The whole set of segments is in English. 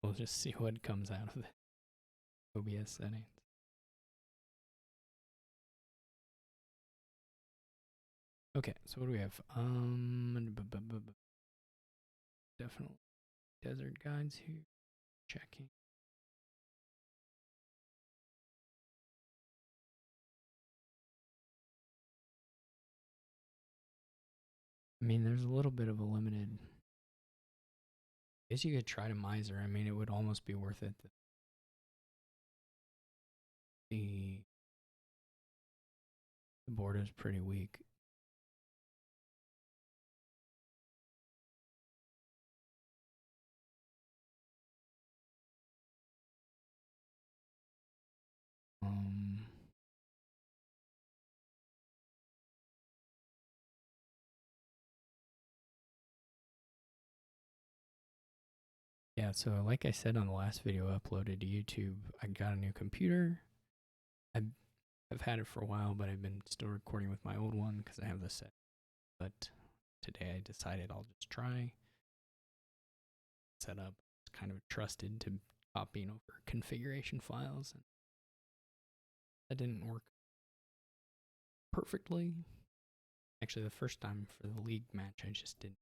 We'll just see what comes out of the OBS settings. Okay, so what do we have? Definitely desert guides here. Checking. I mean, there's a little bit of a limited. I guess you could try to miser. I mean, it would almost be worth it. The board is pretty weak. Yeah, so like I said on the last video uploaded to YouTube, I got a new computer. I've had it for a while, but I've been still recording with my old one because I have the set. But today I decided I'll just try set up. It's kind of trusted to copying over configuration files, and that didn't work perfectly. Actually, the first time for the league match, I just didn't.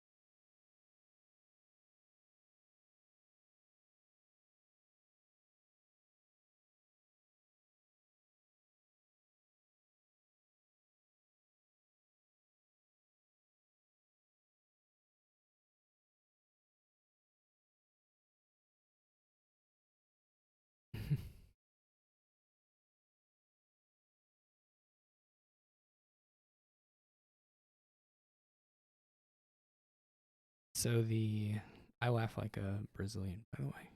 So I laugh like a Brazilian, by the way.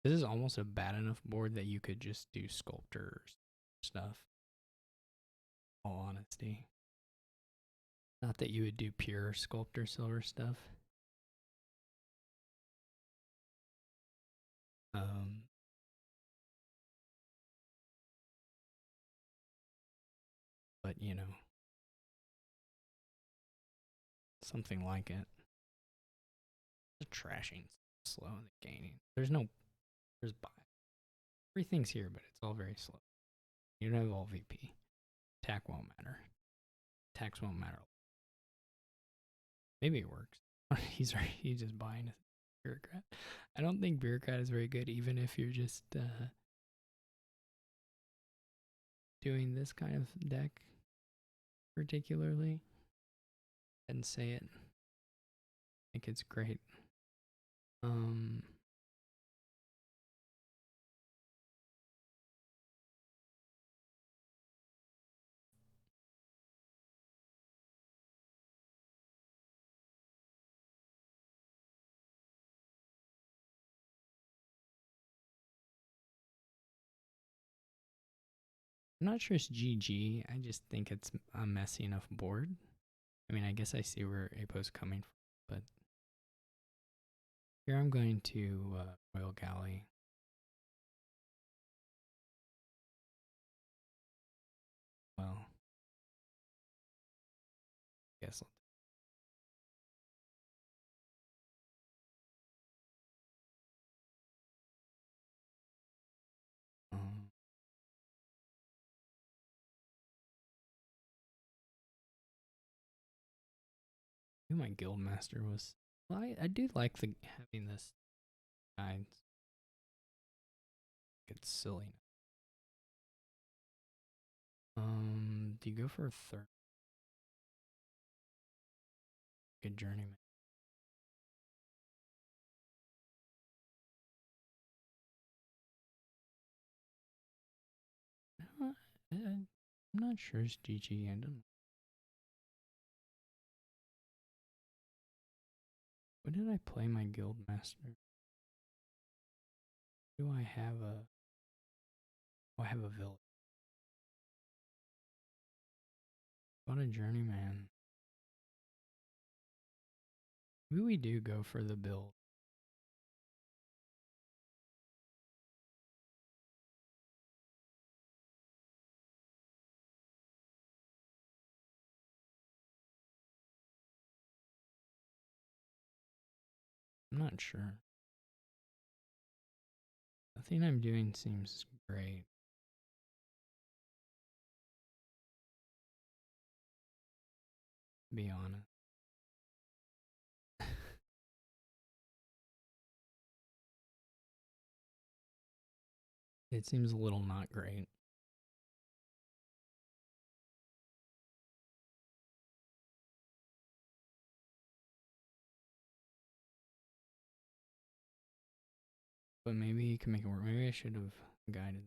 This is almost a bad enough board that you could just do sculptor stuff. All honesty, not that you would do pure sculptor silver stuff. Um, but you know, something like it. The trashing slow and the gaining. There's buy. Everything's here, but it's all very slow. You don't have all VP. Attack won't matter. Attacks won't matter. Maybe it works. he's just buying a bureaucrat. I don't think bureaucrat is very good, even if you're just doing this kind of deck particularly. And say it. I think it's great. I'm not sure it's GG. I just think it's a messy enough board. I mean, I guess I see where Apo's coming from, but here I'm going to Royal Galley. Well, I guess I knew my guild master was. Well, I do like having this guide. It's silly. Do you go for a third? Good journeyman. I'm not sure it's GG. I don't know. What did I play my guild master? Do I have a? Oh, I have a village. What a journeyman. Maybe we do go for the build. I'm not sure. Nothing I'm doing seems great. To be honest. It seems a little not great. But maybe you can make it work. Maybe I should have guided.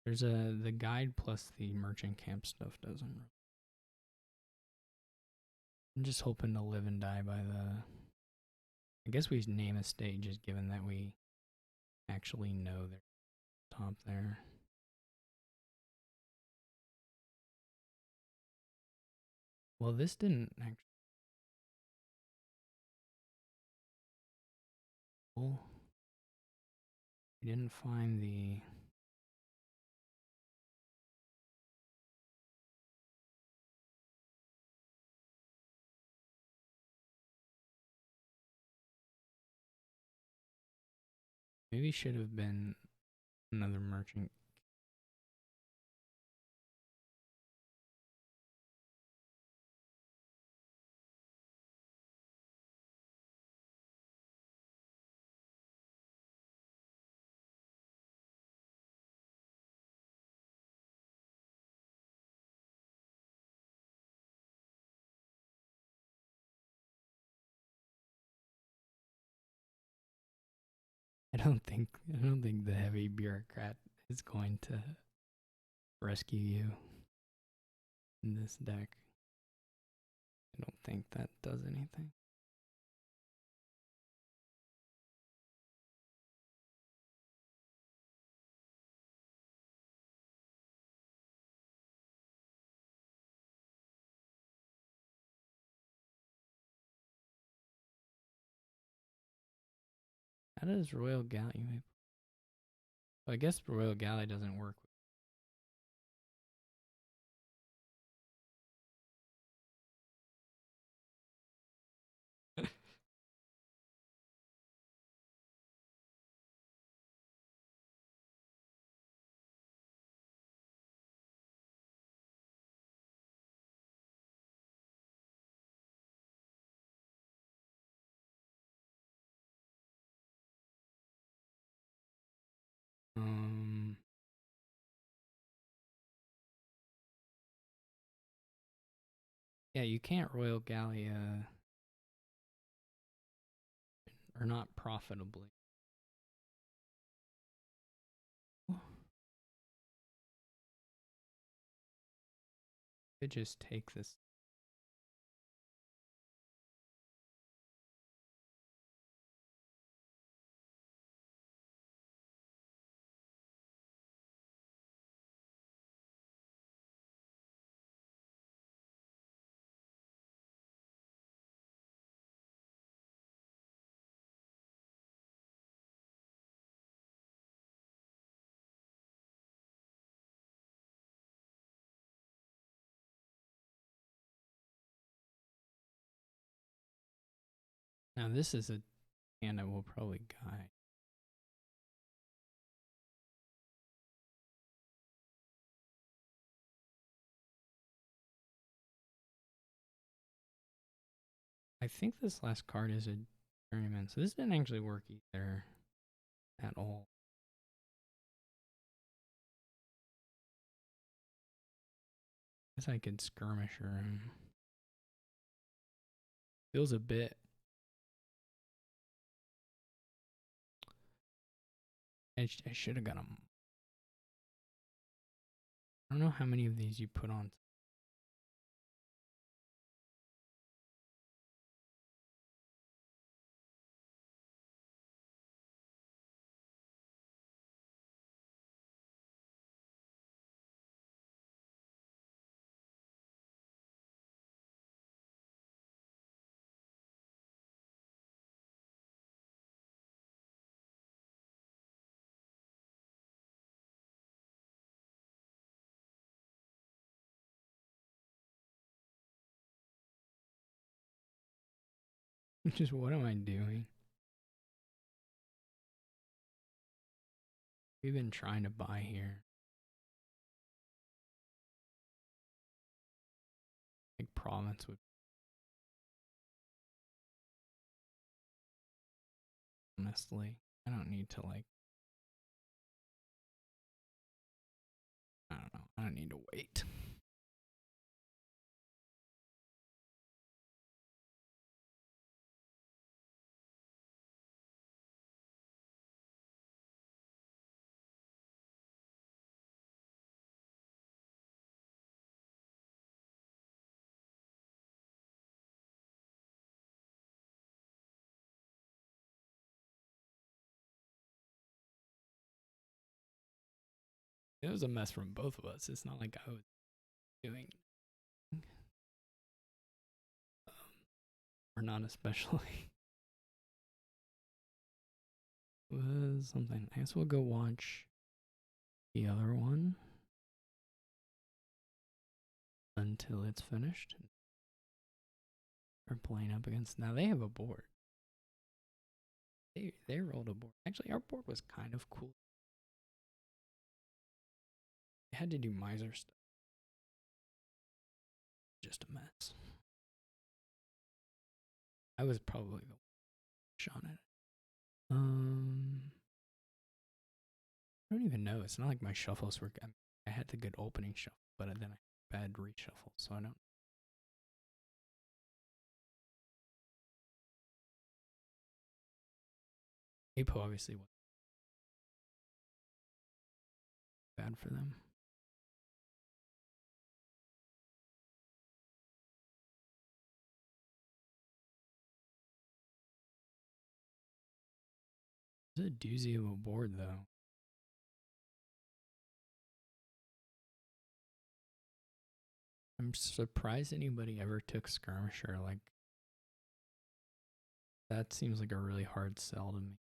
There's the guide plus the merchant camp stuff doesn't. I'm just hoping to live and die by the. I guess we name a stages given that we actually know they're top there. Well, this didn't actually. We didn't find the. Maybe should have been another merchant. I don't think the heavy bureaucrat is going to rescue you in this deck. I don't think that does anything. How does Royal Galley? Well, I guess Royal Galley doesn't work. Um, yeah, you can't Royal Galley or not profitably. Could just take this. Now this is a hand I will probably guide. I think this last card is a journeyman, so this didn't actually work either at all. I guess I could skirmisher him. Feels a bit. I should have got him. I don't know how many of these you put on. Just what am I doing? We've been trying to buy here. Like province would honestly. I don't need to like I don't know. I don't need to wait. It was a mess from both of us. It's not like I was doing or not especially. Was something. I guess we'll go watch the other one until it's finished. We're playing up against now. They have a board. They rolled a board. Actually, our board was kind of cool. I had to do miser stuff. Just a mess. I was probably the one on it. I don't even know. It's not like my shuffles were. I had the good opening shuffle, but then I had bad reshuffle, so I don't. Apo obviously was bad for them. It's a doozy of a board, though. I'm surprised anybody ever took skirmisher. Like that seems like a really hard sell to me.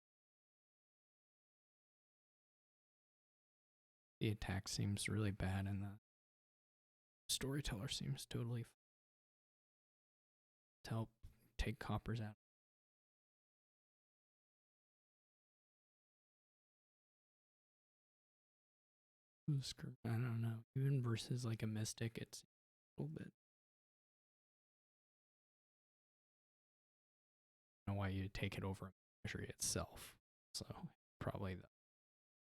The attack seems really bad, and the storyteller seems totally to help take coppers out. I don't know. Even versus like a mystic, it's a little bit. I don't know why you take it over measure itself. So probably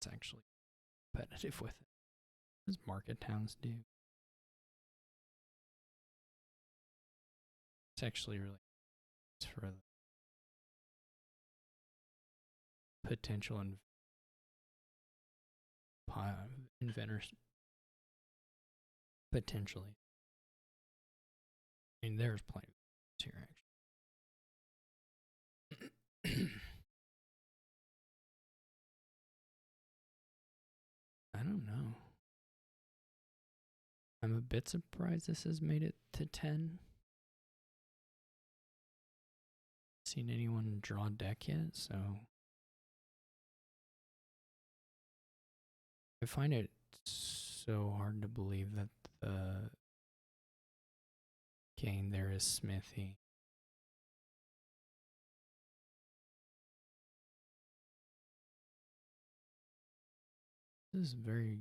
it's actually competitive with it. What does market towns do? It's actually really nice for the potential inventors. Potentially. I mean, there's plenty of here actually. I don't know. I'm a bit surprised this has made it to 10. Seen anyone draw deck yet, so I find it so hard to believe that the gain there is Smithy. This is very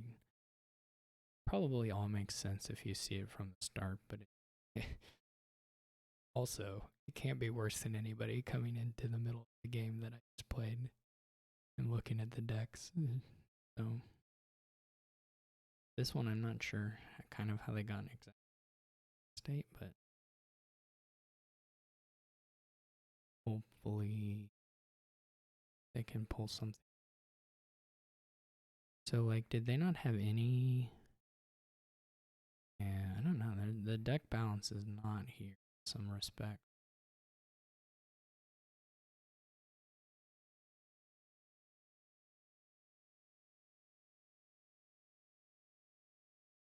probably all makes sense if you see it from the start, but also it can't be worse than anybody coming into the middle of the game that I just played and looking at the decks. So this one I'm not sure kind of how they got an exact state, but hopefully they can pull something. So like did they not have any yeah, I don't know. The deck balance is not here in some respect.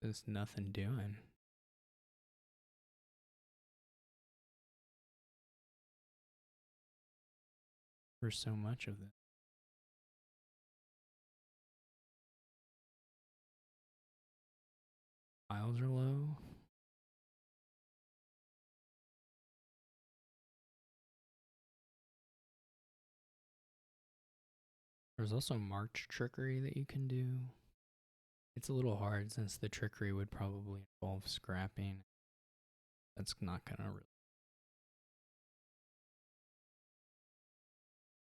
There's nothing doing. For so much of this. Files are low. There's also March trickery that you can do. It's a little hard since the trickery would probably involve scrapping. That's not gonna really.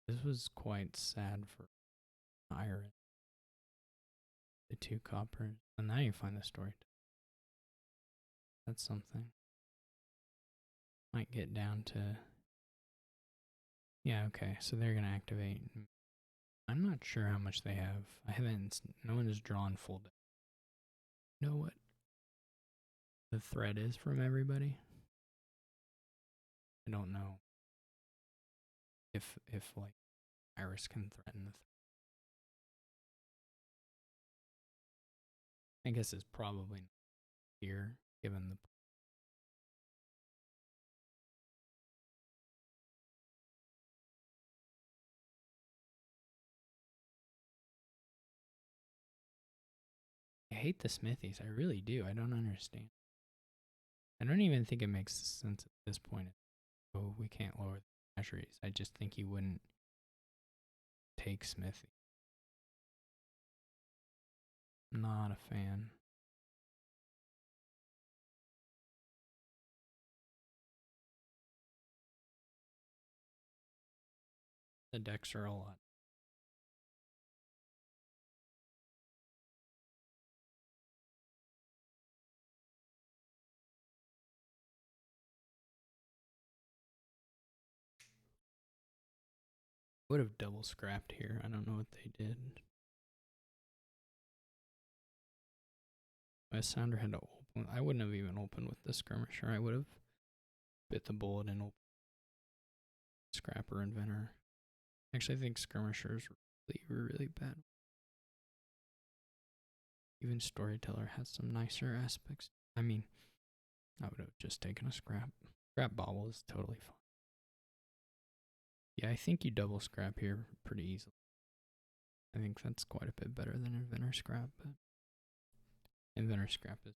This was quite sad for Iron. The 2 coppers. And now you find the story. That's something. Might get down to. Yeah, okay. So they're gonna activate. I'm not sure how much they have. I haven't. No one has drawn full deck. You know what the threat is from everybody? I don't know if like Iris can threaten the. I guess it's probably not here given the. I hate the smithies. I really do. I don't understand. I don't even think it makes sense at this point. Oh, we can't lower the measures. I just think you wouldn't take smithy. Not a fan. The decks are a lot. Would have double scrapped here. I don't know what they did. My sounder had to open. I wouldn't have even opened with the skirmisher. I would have bit the bullet and opened scrapper inventor. Actually, I think skirmishers were really bad. Even storyteller has some nicer aspects. I mean, I would have just taken a scrap. Scrap bobble is totally fine. Yeah, I think you double scrap here pretty easily. I think that's quite a bit better than inventor scrap, but inventor scrap is.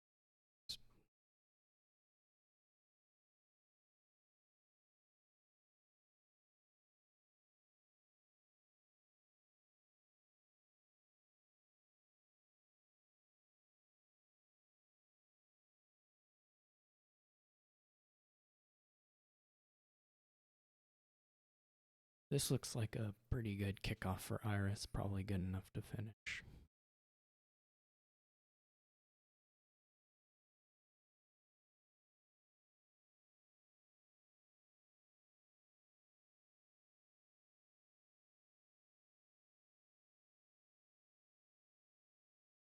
This looks like a pretty good kickoff for Iris, probably good enough to finish.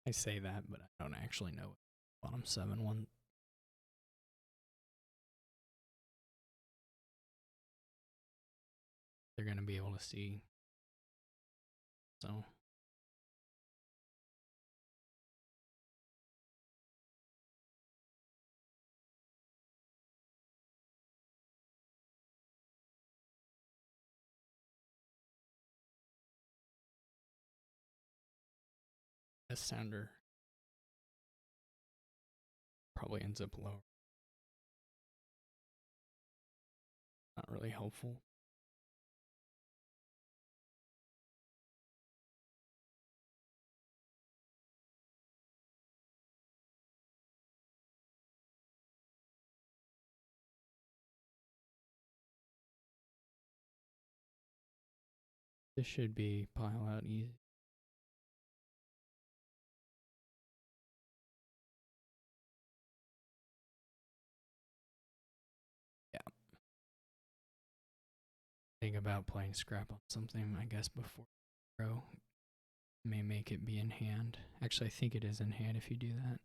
I say that, but I don't actually know what bottom 7-1. They're going to be able to see. So. This sounder probably ends up low. Not really helpful. This should be pile out easy. Yeah. Think about playing scrap on something, I guess, before row. May make it be in hand. Actually, I think it is in hand if you do that.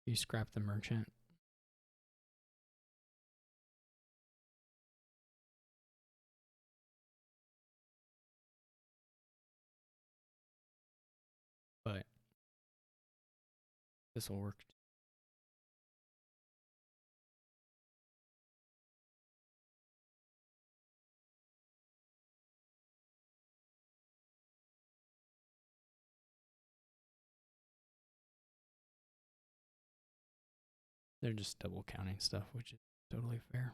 You scrap the merchant. But this will work. They're just double counting stuff, which is totally fair.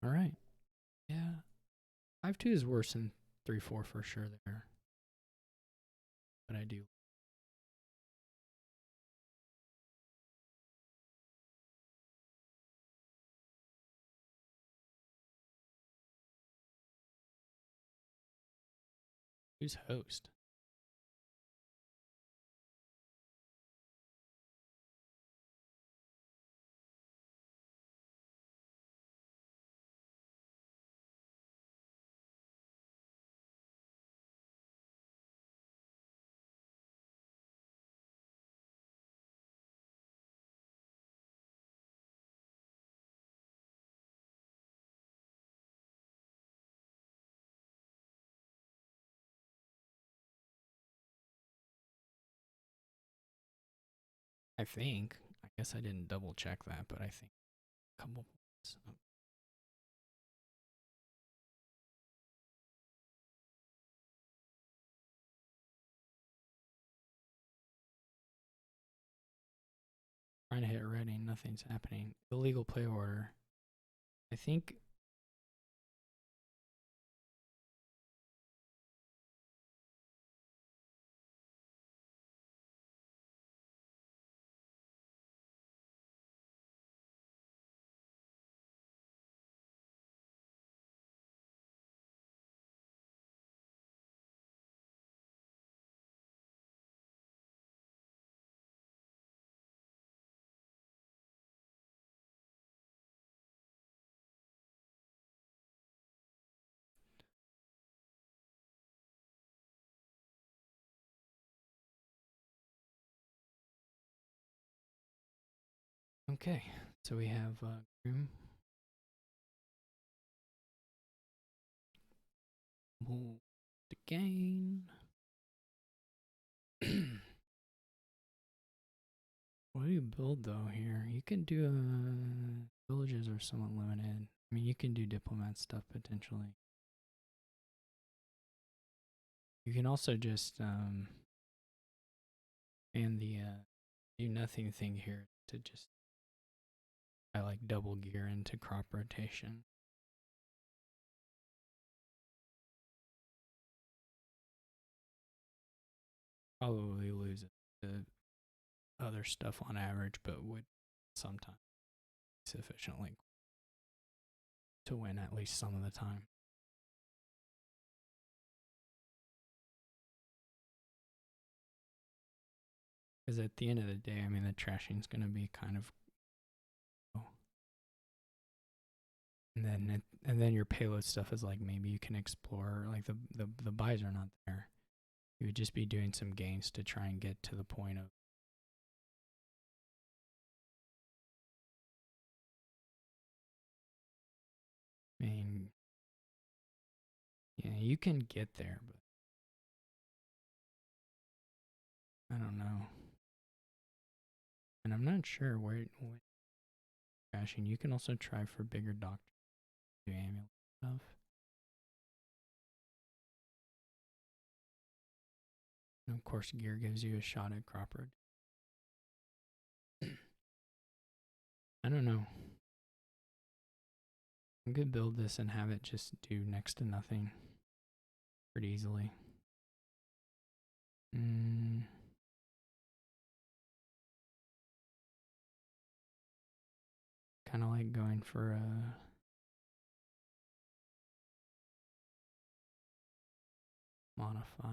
All right. Yeah. 5-2 is worse than 3-4 for sure there. But I do. Who's host? I think. I guess I didn't double check that, but I think a couple points. Oh, trying to hit ready, nothing's happening. Illegal play order. I think. Okay, so we have Groom. The gain. What do you build though here? You can do villages are somewhat limited. I mean, you can do diplomat stuff potentially. You can also just and the do nothing thing here to just I like double gear into crop rotation. Probably lose the other stuff on average, but would sometimes sufficiently to win at least some of the time. Because at the end of the day, I mean, the trashing's going to be kind of, and then your payload stuff is like maybe you can explore like the buys are not there. You would just be doing some gains to try and get to the point of. I mean, yeah, you can get there, but I don't know. And I'm not sure where crashing. You can also try for bigger doctor do amulet stuff. And of course, gear gives you a shot at crop road. I don't know. I could build this and have it just do next to nothing pretty easily. Kind of like going for a modify.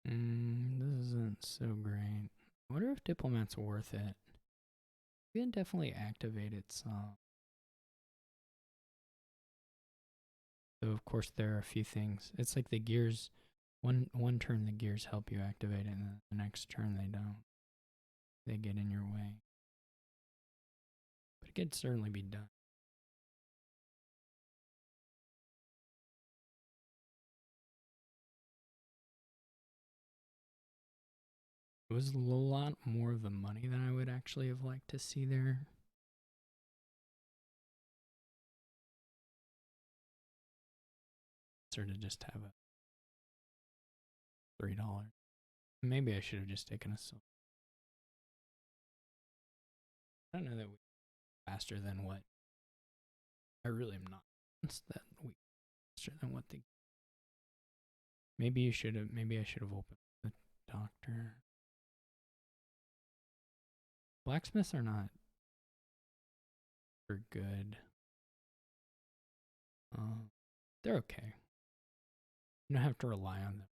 This isn't so great. I wonder if Diplomat's worth it. We can definitely activate it some. So of course there are a few things. It's like the gears. One turn the gears help you activate it, and the next turn they don't. They get in your way. But it could certainly be done. It was a lot more of the money than I would actually have liked to see there. Or to just have a $3. Maybe I should have just taken a silver. I don't know that we faster than what. I really am not. It's that we faster than what they. Maybe you should have. Maybe I should have opened the doctor. Blacksmiths are not super good. They're okay. You don't have to rely on them.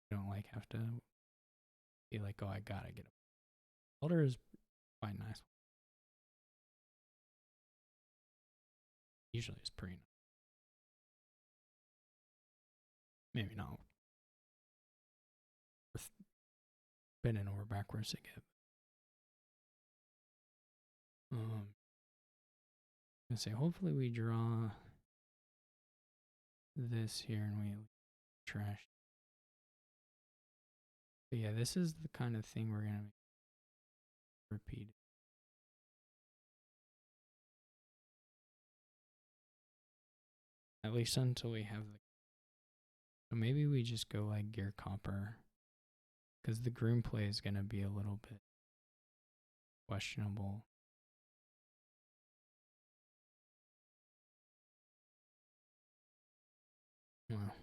You don't like have to be like, oh, I gotta get a welder is quite nice. Usually it's pretty nice. Maybe not. Worth bending over backwards to get. I'm gonna say hopefully we draw this here and we trash. But yeah, this is the kind of thing we're gonna repeat. At least until we have the. So maybe we just go like gear copper. Because the groom play is gonna be a little bit questionable. Well,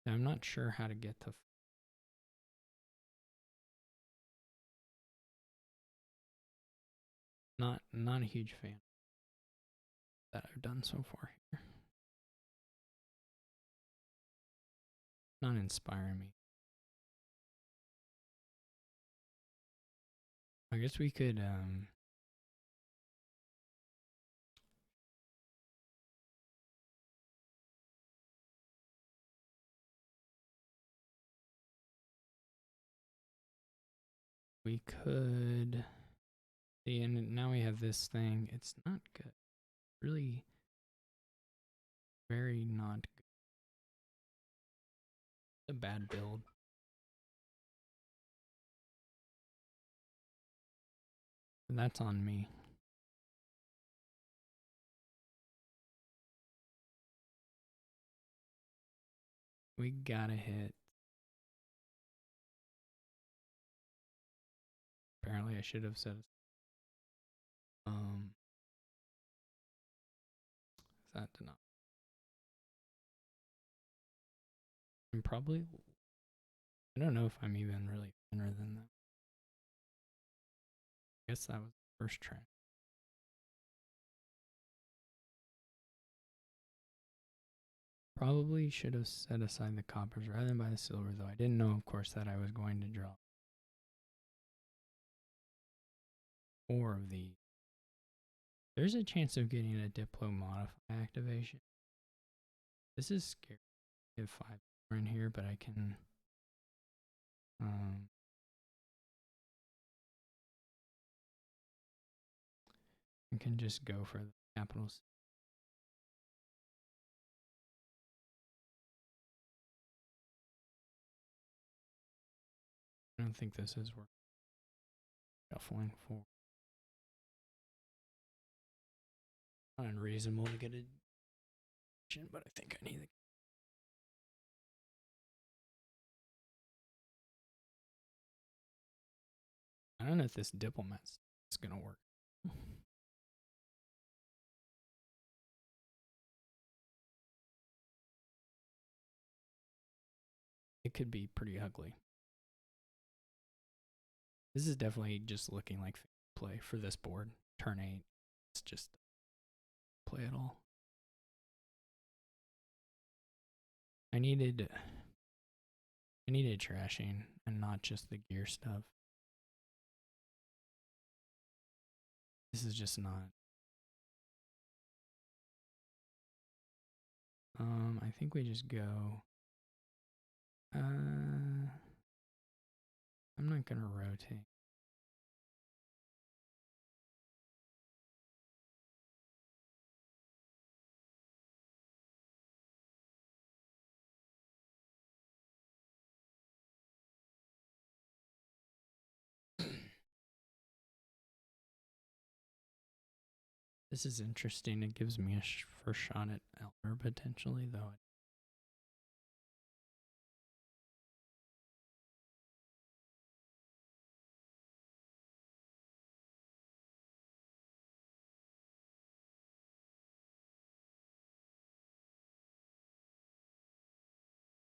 I'm not sure how to get to. Not a huge fan that I've done so far here. Not inspiring me. I guess we could see, and now we have this thing. It's not good. Really very not good. It's a bad build. And that's on me. We gotta hit. Apparently I should have said that did not. I'm probably I don't know if I'm even really thinner than that. I guess that was the first try. Probably should have set aside the coppers rather than buy the silver, though I didn't know, of course, that I was going to draw 4 of these. There's a chance of getting a Diplo modify activation. This is scary. I have 5 more in here, but I can just go for the capitals. I don't think this is worth shuffling for. Not unreasonable to get a but I think I need it. I don't know if this diplomat is gonna work. It could be pretty ugly. This is definitely just looking like play for this board. Turn 8. It's just play it all. I needed trashing and not just the gear stuff. This is just not. I think we just go. I'm not gonna rotate. This is interesting. It gives me a first shot at Elder potentially, though.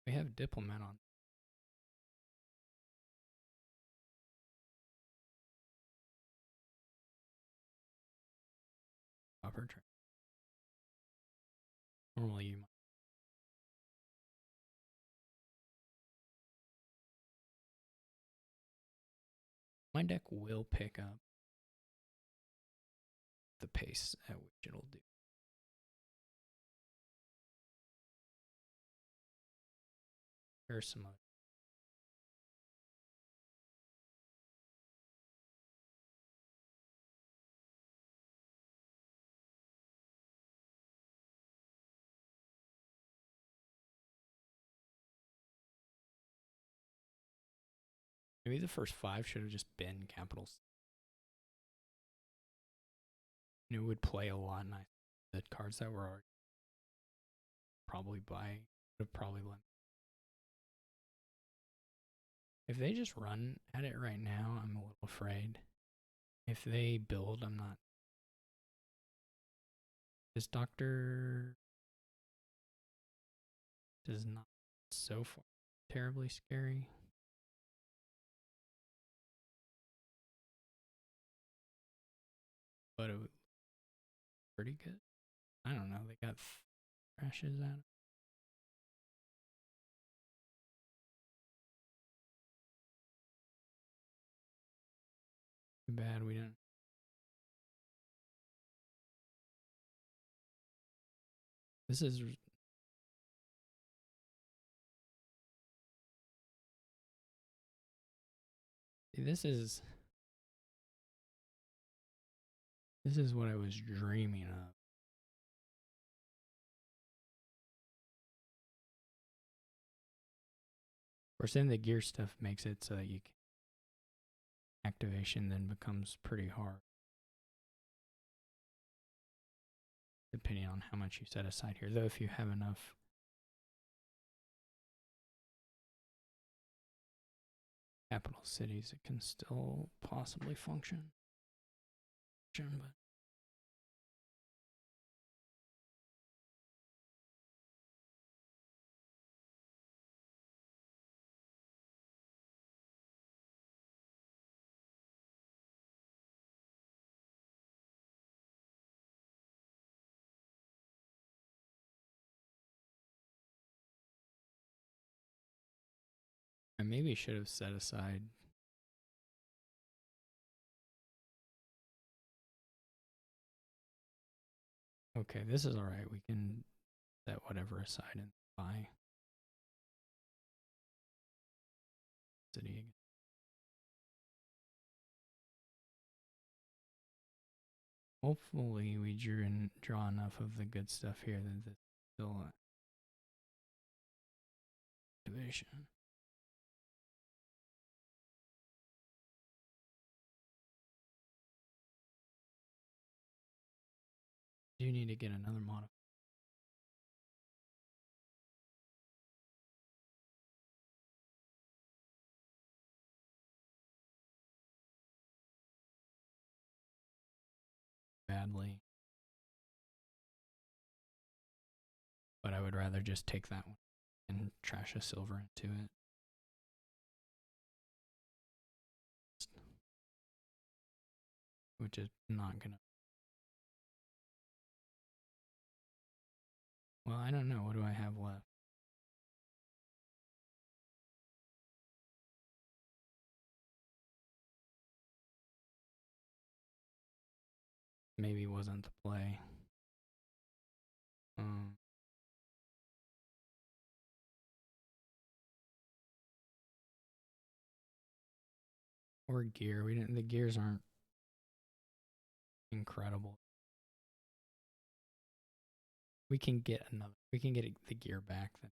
We have Diplomat on upper track. Normally, you might. My deck will pick up the pace at which it'll do. There's some other. Maybe the first 5 should have just been capitals. It would play a lot nice. The cards that were already probably would have probably won. If they just run at it right now, I'm a little afraid. If they build, I'm not. This doctor is not so far terribly scary. But it was pretty good. I don't know. They got thrashes at it. Too bad we didn't. This is. This is. This is what I was dreaming of. Of course, then the gear stuff makes it so that you can, activation then becomes pretty hard. Depending on how much you set aside here. Though if you have enough capital cities, it can still possibly function. But I maybe should have set aside. Okay, this is alright. We can set whatever aside and buy city again. Hopefully we draw enough of the good stuff here that this still activation. Do need to get another modifier. Badly. But I would rather just take that one and trash a silver into it. Which is not gonna. Well, I don't know. What do I have left? Maybe wasn't the play. Or gear. We didn't. The gears aren't incredible. We can get another. We can get the gear back then.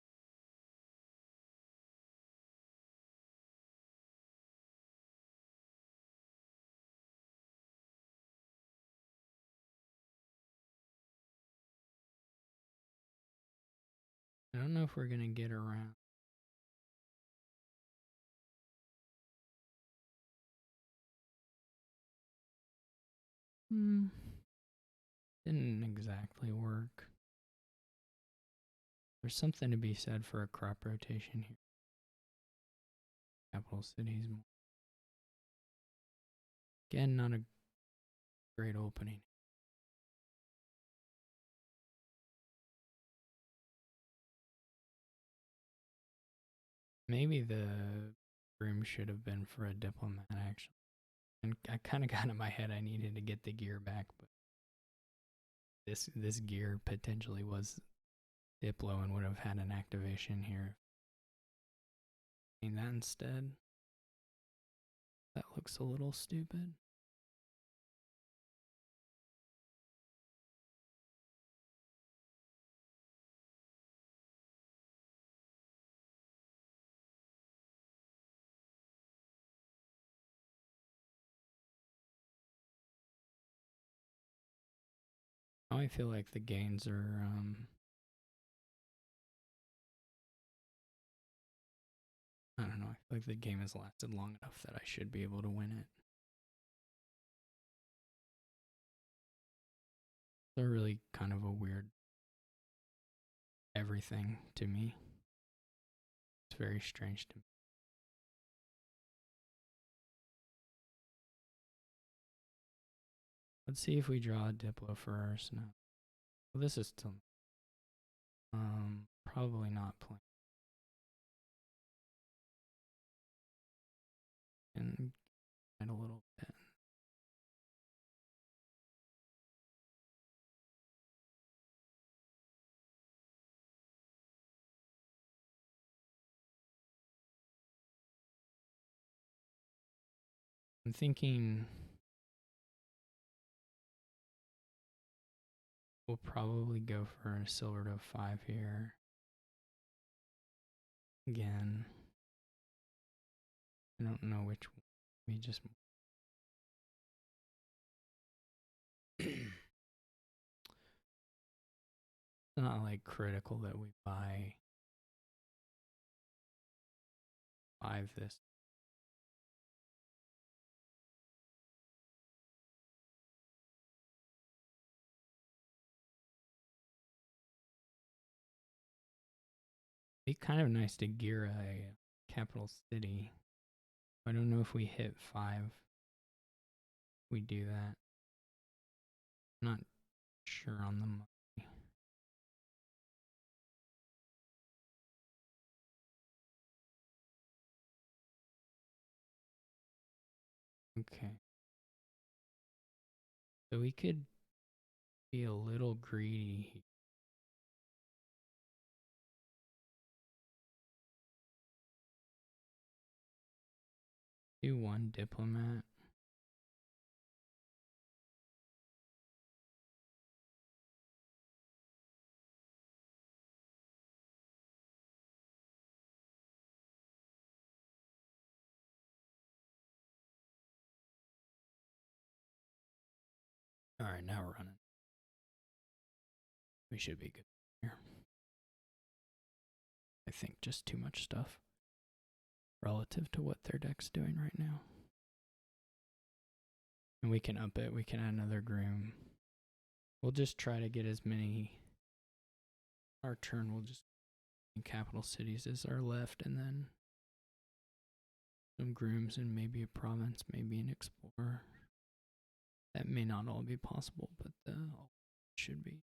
don't know if we're gonna get around. Didn't exactly work. There's something to be said for a crop rotation here. Capital cities. Again, not a great opening. Maybe the room should have been for a diplomat, actually. And I kind of got in my head I needed to get the gear back, but this gear potentially was Diplo and would have had an activation here. I mean that instead. That looks a little stupid. Now I feel like the gains are I don't know, I feel like the game has lasted long enough that I should be able to win it. They're really kind of a weird everything to me. It's very strange to me. Let's see if we draw a Diplo first. No. Well, this is still probably not playing. And a little bit. I'm thinking we'll probably go for a silver to 5 here. Again, I don't know which one. We just it's not like critical that we buy 5 this. It'd be kind of nice to gear a capital city. I don't know if we hit 5. We do that. Not sure on the money. Okay. So we could be a little greedy. Do 1 diplomat. Alright, now we're running. We should be good here. I think just too much stuff relative to what their deck's doing right now. And we can up it. We can add another groom. We'll just try to get as many. Our turn will just capital cities as our left, and then some grooms and maybe a province, maybe an explorer. That may not all be possible, but should be.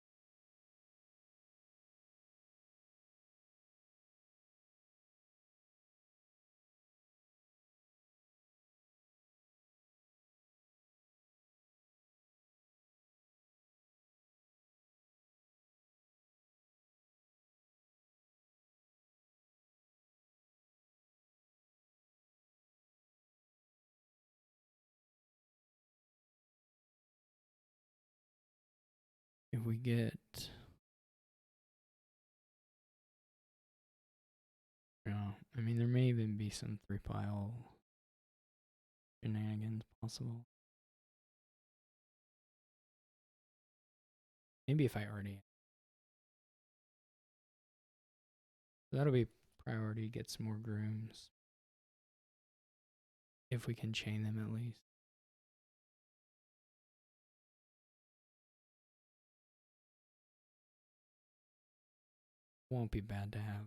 If we get, I mean, there may even be some 3-pile shenanigans possible. Maybe if I already So that'll be priority, get some more grooms. If we can chain them at least. Won't be bad to have.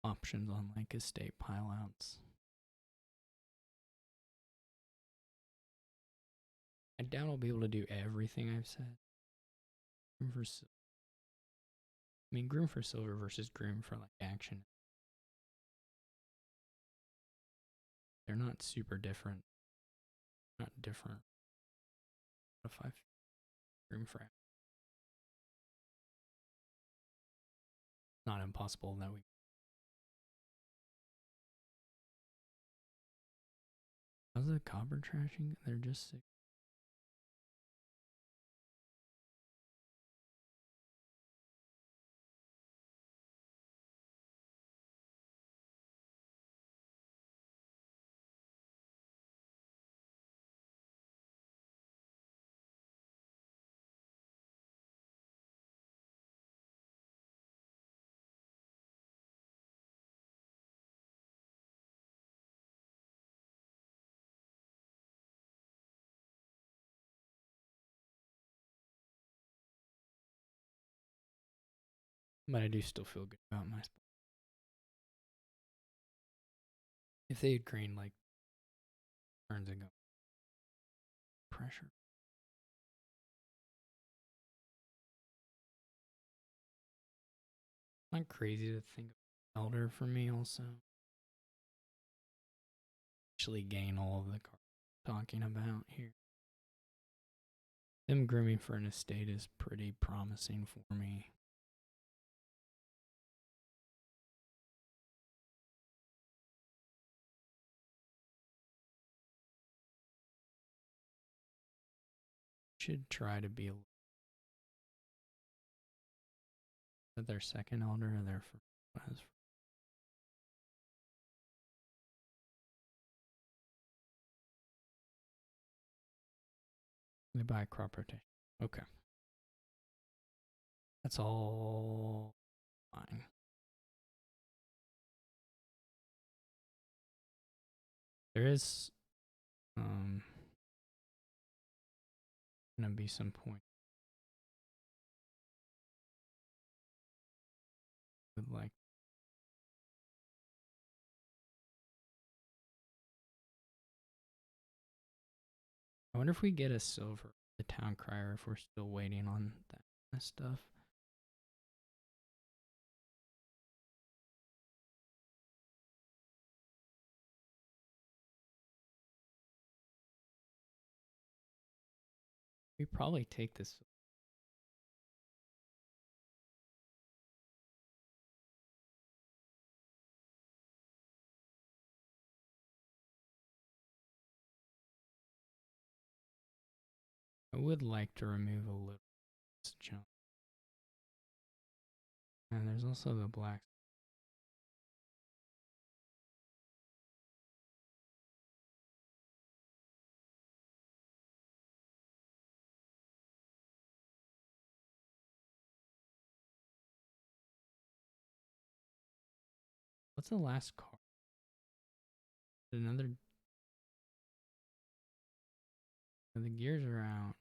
Options on like estate pileouts. I doubt I'll be able to do everything I've said. Groom for I mean, groom for silver versus groom for like action. They're not super different. Not different. What if I groom for action? Not impossible that we. How's the copper trashing? They're just 6. But I do still feel good about my spot. If they had green like turns and go pressure. Not crazy to think of elder for me also. Actually gain all of the cards I'm talking about here. Them grooming for an estate is pretty promising for me. Should try to be a their second elder or their first. They buy crop rotation. Okay. That's all fine. There is gonna be some point with like I wonder if we get a silver the town crier if we're still waiting on that kind of stuff. We probably take this. I would like to remove a little jump. And there's also the black. What's the last card? Another. The gears are out.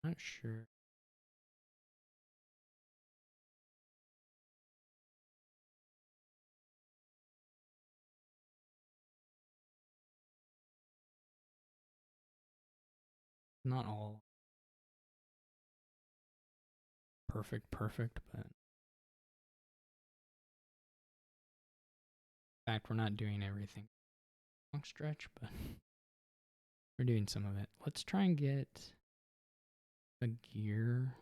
Not sure. Not all perfect, but in fact, we're not doing everything long stretch, but we're doing some of it. Let's try and get a gear.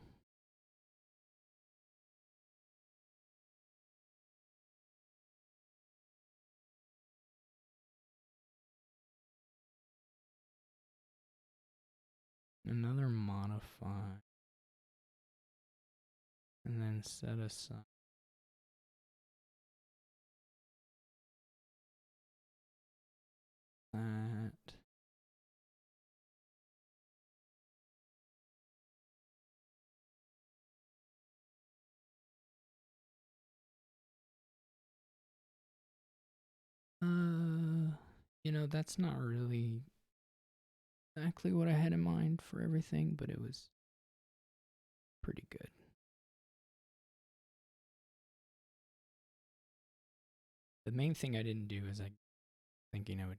Another modify. And then set aside. that. You know, that's not really exactly what I had in mind for everything, but it was pretty good. The main thing I didn't do is I thinking I would.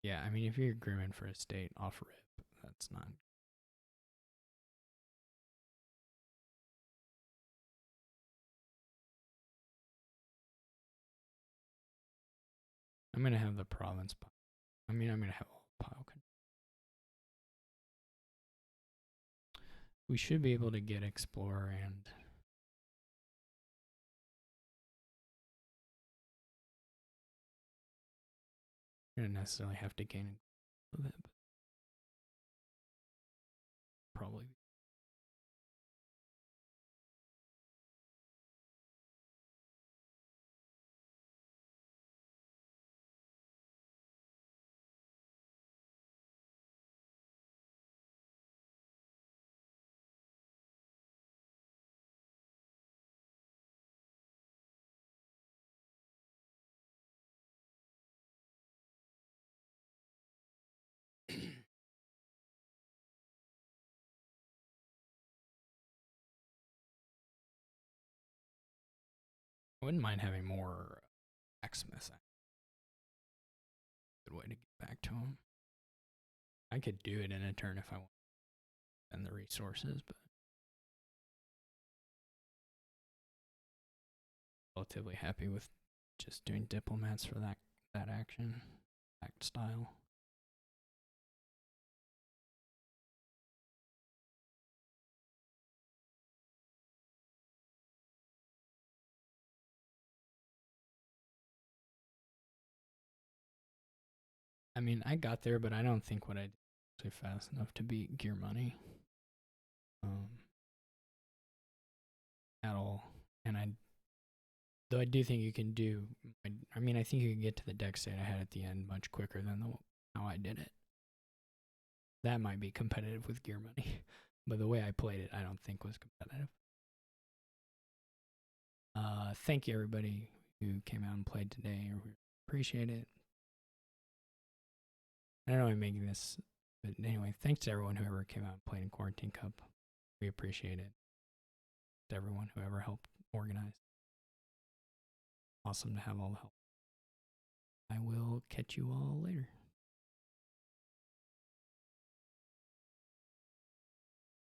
Yeah, I mean, if you're grooming for a state off rip, that's not. I'm gonna have the province. I mean, I'm gonna have all pile control. We should be able to get Explorer and we don't necessarily have to gain with it, but probably. I wouldn't mind having more blacksmiths. Good way to get back to them. I could do it in a turn if I want to spend the resources, but relatively happy with just doing diplomats for that action, that style. I mean, I got there, but I don't think what I did was fast enough to beat gear money. Um, at all. And though I do think you can do, I mean, I think you can get to the deck state I had at the end much quicker than how I did it. That might be competitive with gear money, but the way I played it, I don't think was competitive. Thank you everybody who came out and played today. We appreciate it. I don't know why I'm making this, but anyway, thanks to everyone who ever came out and played in Quarantine Cup. We appreciate it. To everyone who ever helped organize. Awesome to have all the help. I will catch you all later.